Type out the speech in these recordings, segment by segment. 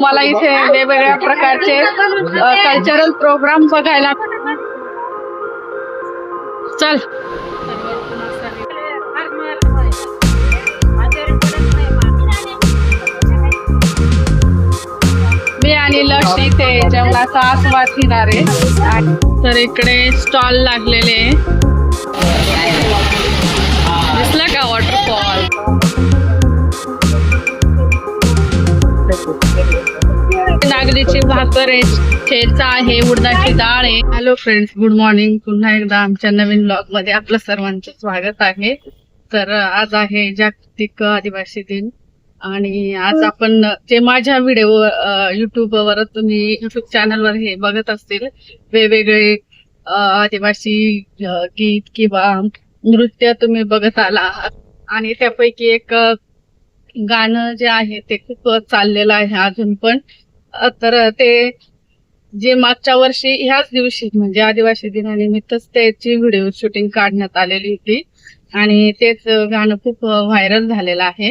मला इथे वेगवेगळ्या प्रकारचे कल्चरल प्रोग्राम बघायला चल. मी आणि लक्ष इथे जेवणाचा आस्वाद घेणार आहे. तर इकडे स्टॉल लागलेले दिसला का वॉटरफॉल. नागलीची भाकर आहे, ठेचा आहे, उडदाची डाळ आहे. Hello friends, good morning. पुन्हा एकदा आमच्या नवीन ब्लॉग मध्ये आपलं सर्वांचं स्वागत आहे. तर आज आहे जागतिक आदिवासी दिन आणि आज आपण जे माझ्या व्हिडिओ युट्यूबवर तुम्ही युट्यूब चॅनलवर हे बघत असतील वेगवेगळे आदिवासी गीत किंवा नृत्य तुम्ही बघत आला आणि त्यापैकी एक गाणं जे आहे ते खूप चाललेलं आहे अजून पण. तर ते जे मागच्या वर्षी ह्याच दिवशी म्हणजे आदिवासी दिनानिमित्तच त्याची व्हिडिओ शूटिंग काढण्यात आलेली होती आणि तेच गाणं खूप व्हायरल झालेलं आहे.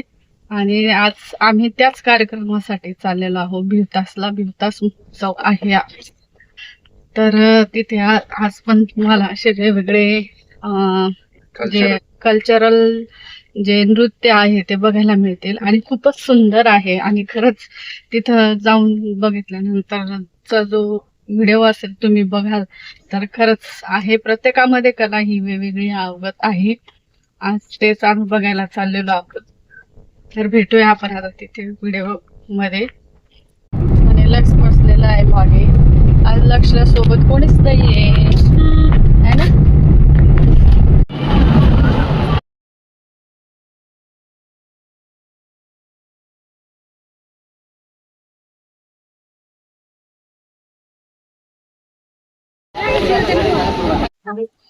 आणि आज आम्ही त्याच कार्यक्रमासाठी चाललेलो आहोत. भिवतासला भिवतास उत्सव आहे. तर तिथे आज पण तुम्हाला असे वेगवेगळे जे कल्चरल जे नृत्य आहे ते बघायला मिळतील आणि खूपच सुंदर आहे. आणि खरंच तिथं जाऊन बघितल्यानंतरचा जो व्हिडिओ असेल तुम्ही बघाल तर खरंच आहे. प्रत्येकामध्ये कला ही वेगवेगळी अवगत आहे. आज तेच आम्ही बघायला चाललेलो आहोत. तर भेटूया आपण आता तिथे व्हिडिओ मध्ये. आणि लक्ष बसलेला आहे मागे. आज लक्षला सोबत कोणीच नाहीये है ना.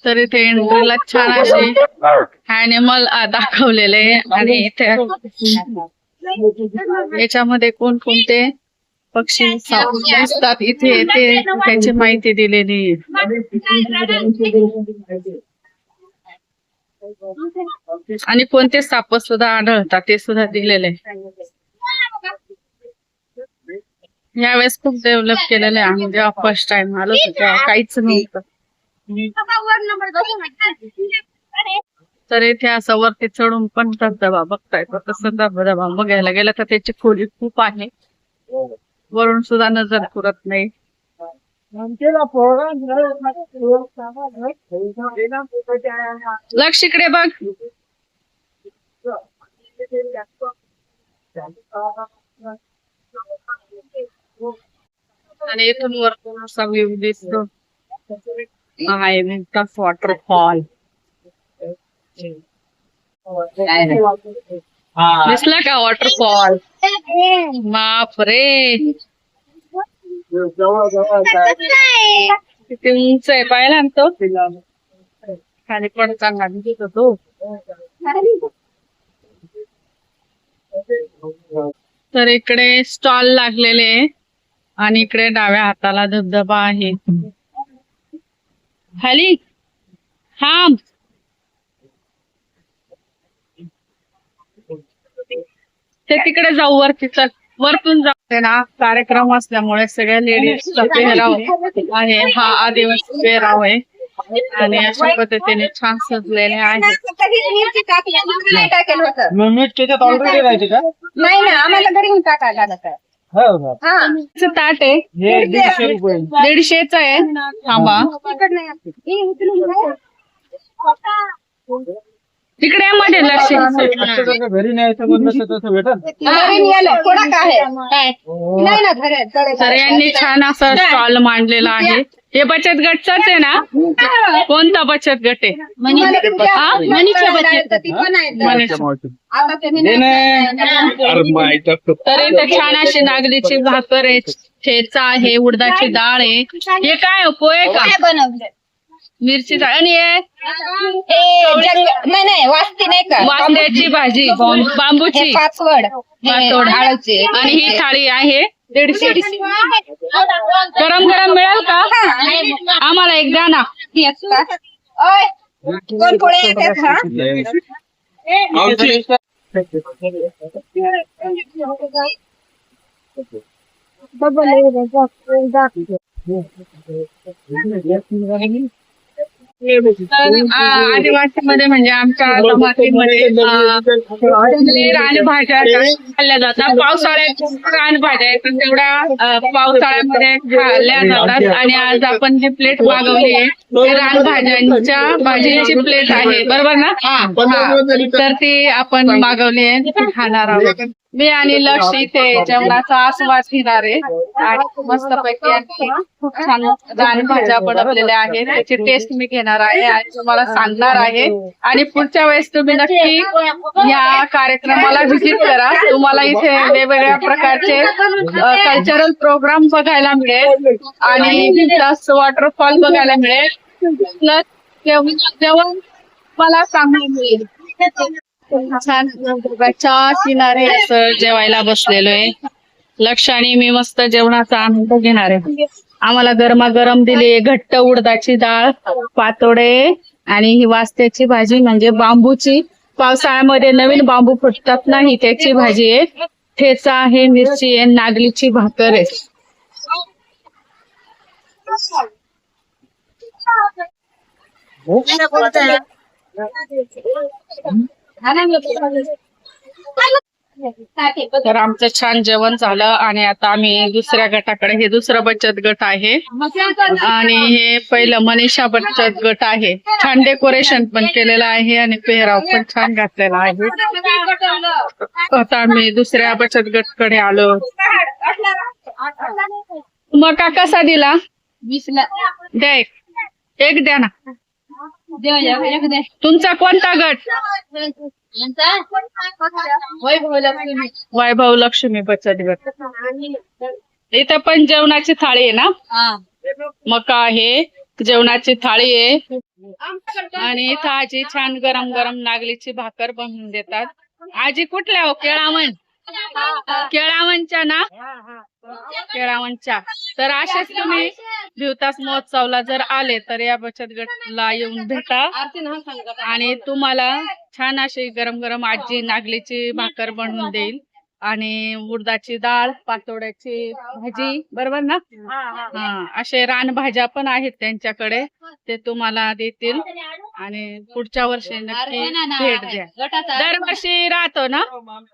तर इथे एंट्रीला छान असे ॲनिमल दाखवलेले आणि इथे याच्यामध्ये कोणकोणते पक्षी दिसतात इथे ते त्याची माहिती दिलेली. आणि कोणते साप सुद्धा आढळतात ते सुद्धा दिलेले. यावेळेस खूप डेव्हलप केलेलं आहे. आम्ही जेव्हा फर्स्ट टाइम आलो तेव्हा काहीच नव्हतं. तर इथे असं वरती चढून पण धबधबा बघता येतो. तसं धबधबा बघायला गेला तर त्याची खोली खूप आहे. वरून सुद्धा नजर पुरत नाही. लक्ष इकडे बघ. आणि इथून वरतून असा व्ह्यू दिसतो आहे मोठाच वॉटरफॉल. दिसला का वॉटरफॉल. बापरे किती उंच आहे. पाहिला ना तो खाली पडताना दिसत होतो. तर इकडे स्टॉल लागलेले आणि इकडे डाव्या हाताला धबधबा आहे. खाली हा ते तिकडे जाऊ वरती. चल वरतून जाते ना. कार्यक्रम असल्यामुळे सगळ्या लेडीजचा पेहराव आहे. हा आदिवासी पेहराव आहे आणि अशा पद्धतीने छान सजलेले आहे. नाही ना, आम्हाला घरी टाकायला लागत. ताट आहे 150च आहे. थांबा तिकडे मध्ये लक्ष. घरी न्यायचं तर यांनी छान असा स्टॉल मांडलेला आहे. हे बचत गटचाच आहे ना. कोणता बचत गट आहे. तर इथे छान अशी नागलीची भाकर आहे, ठेचा आहे, उडदाची डाळ आहे. हे काय पोहे का बनवले. मिरची आणि नाही वास्ती नाही का. वांग्याची भाजी, बांबूची पाचवड आणि ही थाळी आहे 150. गरम गरम मिळेल का. आम्हाला एक द्या ना. कोण पोळे येतात का. तर आदिवासीमध्ये म्हणजे आमच्या जमातीमध्ये रानभाज्या खाल्ल्या जातात. पावसाळ्यात रानभाज्या आहेत तेवढ्या पावसाळ्यामध्ये खाल्ल्या जातात. आणि आज आपण जी प्लेट मागवली आहे ती रानभाज्यांच्या भाजीची प्लेट आहे, बरोबर ना? हा. तर ती आपण मागवली आहे, ती खाणार आहोत. मी आणि लक्ष इथे जेवणाचा आस्वाद घेणार आहे आणि मस्तपैकी आणखी खूप छान रानभाज्या बनवलेल्या आहेत त्याची टेस्ट मी घेणार आहे आणि तुम्हाला सांगणार आहे. आणि पुढच्या वेळेस तुम्ही नक्की या कार्यक्रमाला व्हिजिट करा. तुम्हाला इथे वेगवेगळ्या प्रकारचे कल्चरल प्रोग्राम बघायला मिळेल आणि प्लस वॉटरफॉल बघायला मिळेल, प्लस जेवण मला सांगायला मिळेल. छान गंगेच्या किनारे असं जेवायला बसलेलो आहे. लक्ष आणि मी मस्त जेवणाचा आनंद घेणार आहे. आम्हाला गरमागरम दिली घट्ट उडदाची डाळ, पातोडे आणि ही वास्त्याची भाजी म्हणजे बांबूची, पावसाळ्यामध्ये नवीन बांबू फुटतात नाही त्याची भाजी आहे. ठेचा आहे, मिरची आहे, नागलीची भाकर आहे. तर आमचं छान जेवण झालं आणि आता आम्ही दुसऱ्या गटाकडे, हे दुसरं बचत गट आहे आणि हे पहिलं मनीषा बचत गट आहे. छान डेकोरेशन पण केलेलं आहे आणि पेहराव पण छान घातलेला आहे. आता आम्ही दुसऱ्या बचत गटकडे आलो. मका कसा दिला? 20ला द्या एक द्या ना. तुमचा कोणता गट? वैभव लक्ष्मी बचत गट. इथं पण जेवणाची थाळी आहे ना? मका आहे, जेवणाची थाळी आहे आणि इथं आजी छान गरम गरम नागलीची भाकर बनवून देतात. आजी कुठल्या हो? केळावण. केळावणच्या ना? केळावणच्या. तर असेच तुम्ही भिवतास महोत्सवला जर आले तर या बचत गटला येऊन भेटा आणि तुम्हाला छान अशी गरम गरम आजी नागलीची भाकर बनवून देईल आणि उडदाची डाळ, पातोड्याची भाजी, बरोबर ना? हा. असे रानभाज्या पण आहेत त्यांच्याकडे, ते तुम्हाला देतील आणि पुढच्या वर्षी नक्की भेट द्या. दरवर्षी राहतो ना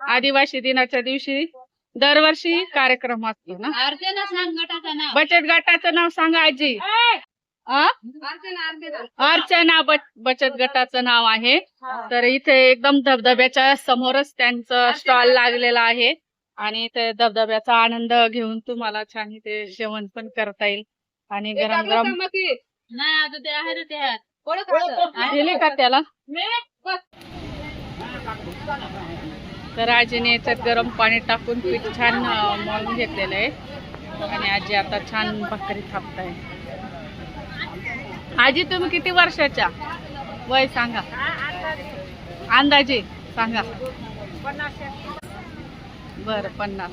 आदिवासी दिनाच्या दिवशी? दरवर्षी कार्यक्रम असतो ना? बचत गटाचं नाव सांगा आजी. अर्चना बचत गटाचं नाव आहे. तर इथे एकदम धबधब्याच्या समोरच त्यांचं स्टॉल लागलेला आहे आणि इथे धबधब्याचा आनंद घेऊन तुम्हाला छान इथे जेवण पण करता येईल आणि गरम गरम दिले का त्याला? तर आजीने याच्यात गरम पाणी टाकून पीठ छान मळून घेतलेलं आहे आणि आजी आता छान भाकरी थापताय. आजी तुम्ही किती वर्षाच्या? वय सांगा, अंदाजे सांगा. बर, 50.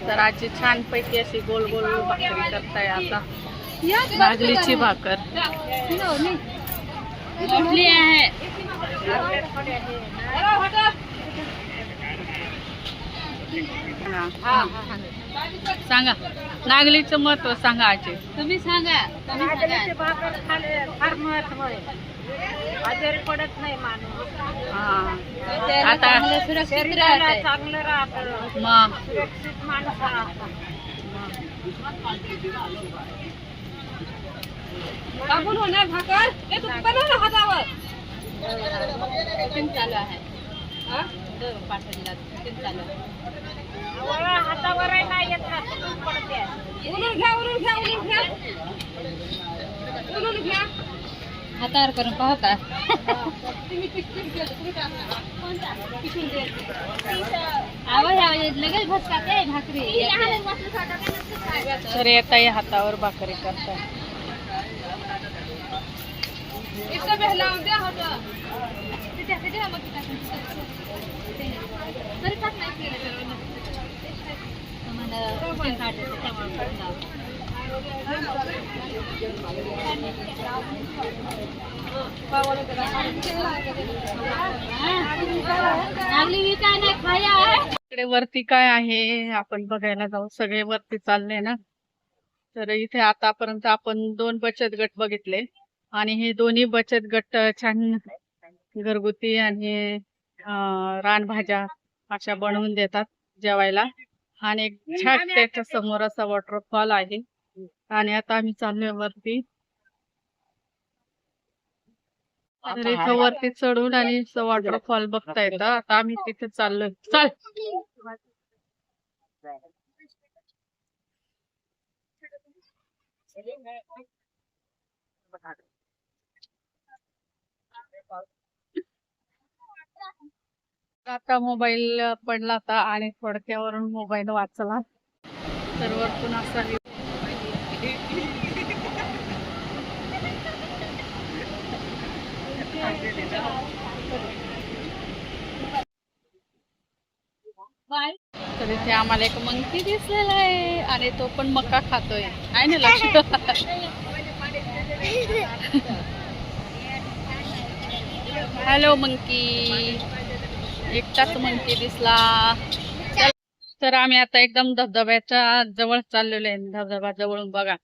तर आजी छान पैकी अशी गोल गोल भाकरी करताय आता. नागलीची भाकर सांगा, नागलीचं महत्व सांगा आजी. तुम्ही सांगा. भाकर खाले फार महत्व आहे. आजारी पडत नाही माणूस. आता सुरक्षित राहते. चांगलं राहतं, मग सुरक्षित माणूस राहतं. कापून होणार भाकर हे तुम्ही बनवलं हातावर चालू आहे. पाठवला हातावर नाही येत ना तुटून पडते. हातावर करून पाहता आवाज आवाज लगेच भटकाते भाकरी तर येताही हातावर भाकरी करताय. इकडे वरती काय आहे आपण बघायला जाऊ. सगळे वरती चालले ना. तर इथे आतापर्यंत आपण 2 बचत गट बघितले आणि हे दोन्ही बचत गट छान घरगुती आणि रानभाज्या अशा बनवून देतात जेवायला. आणि एक छान त्याच्या समोर असा वॉटरफॉल आहे. आणि आता आम्ही चाललोय वरती. तर इथं वरती चढून आणि वॉटरफॉल बघता येतं. आता आम्ही तिथे चाललोय. चल आता मोबाईल पडला होता आणि थोडक्यावरून मोबाईल वाचला. तर वरतून असा तर इथे आम्हाला एक मंकी दिसलेला आहे आणि तो पण मका खातोय. आहे ना लक्ष. Hello monkey. एकटाच मंकी दिसला. तर आम्ही आता एकदम धबधब्याच्या जवळ चाललेलो आहे. धबधबा जवळून बघा.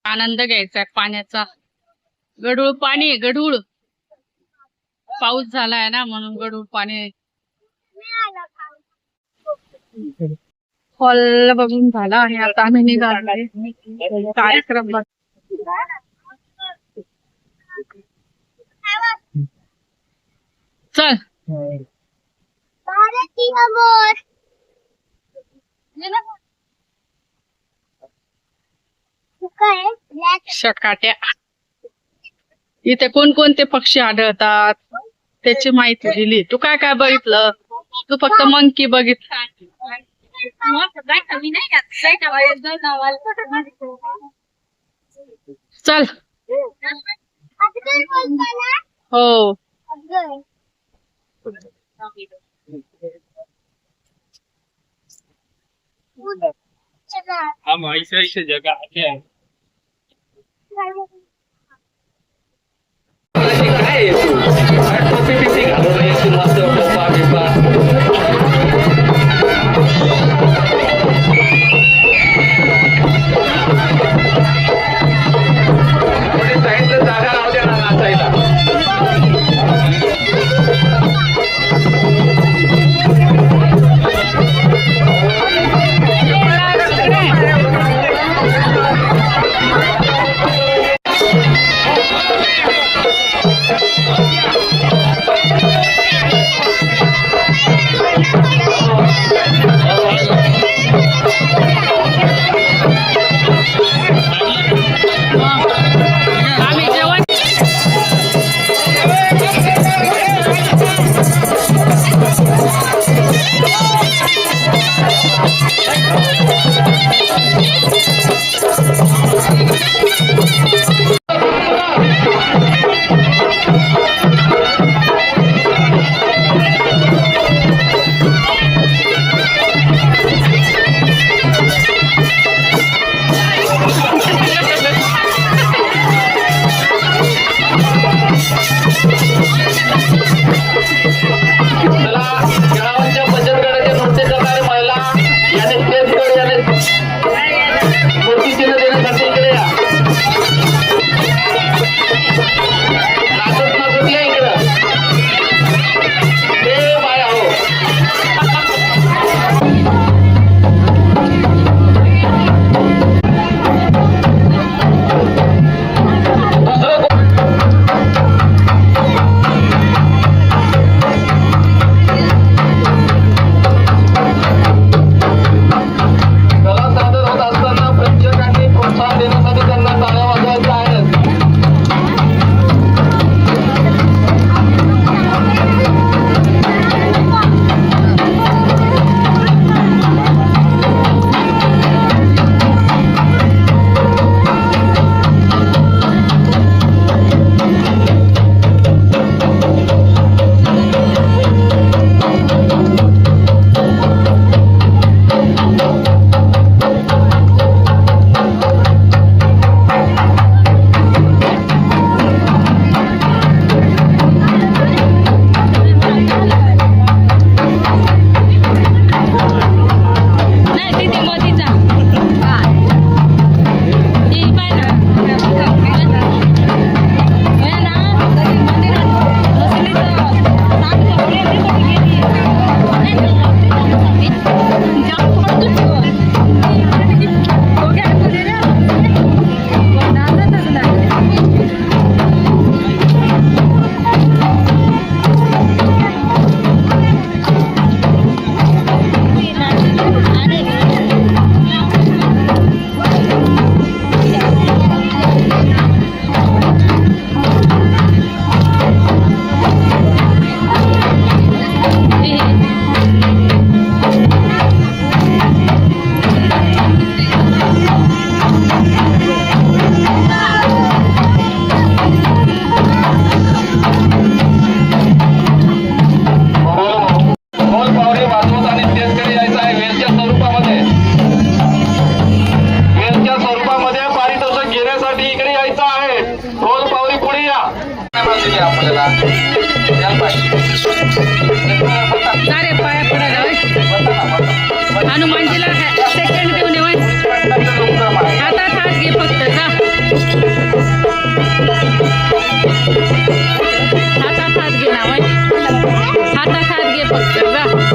आनंद घ्यायचा पाण्याचा. गढूळ पाणी, गढूळ पाऊस झालाय ना म्हणून गढूळ पाणी. फॉल बघून झाला आणि आता आम्ही निघालो कार्यक्रम बघ. चल शकाट्या. इथे कोणकोणते पक्षी आढळतात त्याची माहिती दिली. तू काय काय बघितलं? तू फक्त मंकी बघितलं. चल हो. हम ऐसे जगह आते हैं.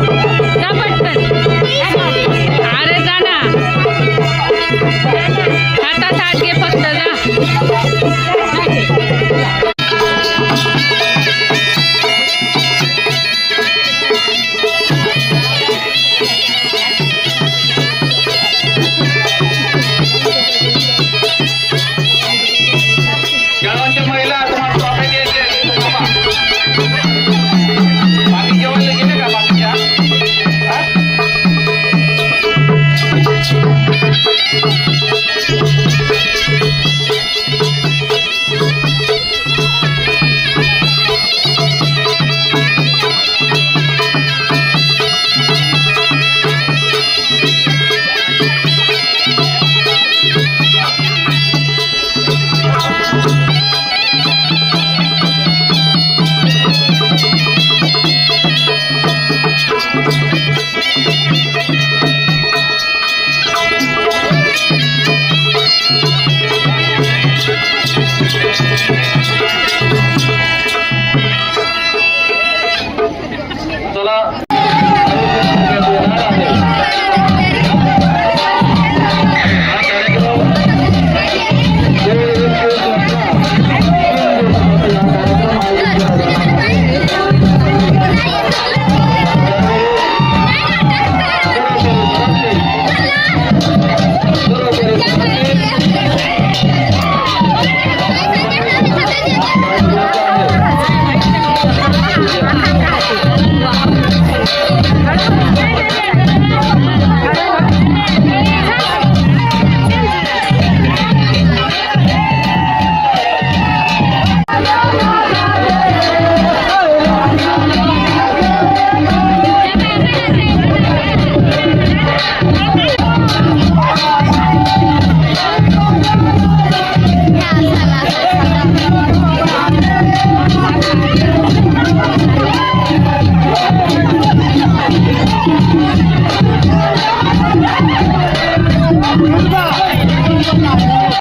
जा पटकन. अरे जा ना, हातात हात घे फक्त जा. गावाच्या महिला तुम्हाला ट्रॉफी द्यायची आहे. बाकी जेवायला गेले का बाकीच्या? हा? चला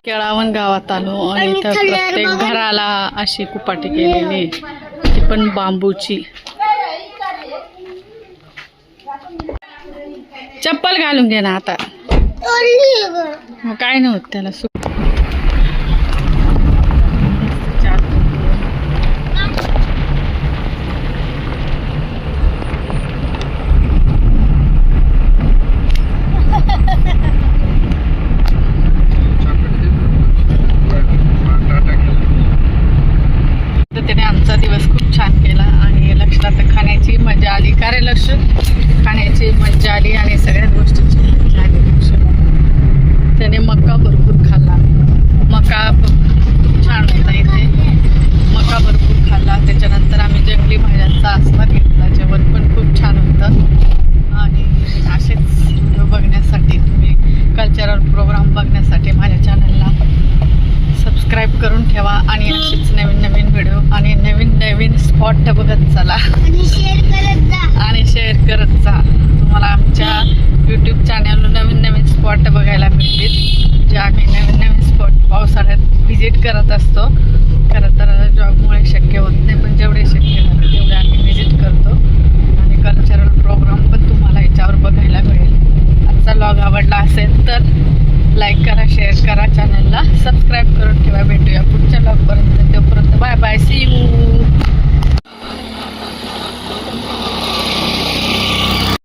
केळावन गावात आलो आणि इथं प्रत्येक घराला अशी कुपाटी केलेली आहे, ती पण बांबूची. चप्पल घालून घे ना आता, मग काय नव्हतं त्याला. त्याने आमचा दिवस खूप छान केला आणि लक्षात खाण्याची मजा आली. का रे लक्ष? खाण्याची मजा आली आणि सगळ्याच गोष्टीची मजा आली. लक्ष त्याने मका भरपूर खाल्ला. मका छान होता इथे, मका भरपूर खाल्ला. त्याच्यानंतर आम्ही जंगली भाज्यांचा आस्वाद घेतला. जेवण पण खूप छान होतं आणि असेच व्हिडिओ बघण्यासाठी, तुम्ही कल्चरल प्रोग्राम बघण्यासाठी माझ्या चॅनलला सबस्क्राईब करून ठेवा आणि असेच नवीन नवीन व्हिडिओ आणि नवीन नवीन स्पॉट बघत चला आणि शेअर करत जा. तुम्हाला आमच्या यूट्यूब चॅनलवर नवीन नवीन स्पॉट बघायला मिळतील, जे आम्ही नवीन नवीन स्पॉट पावसाळ्यात व्हिजिट करत असतो.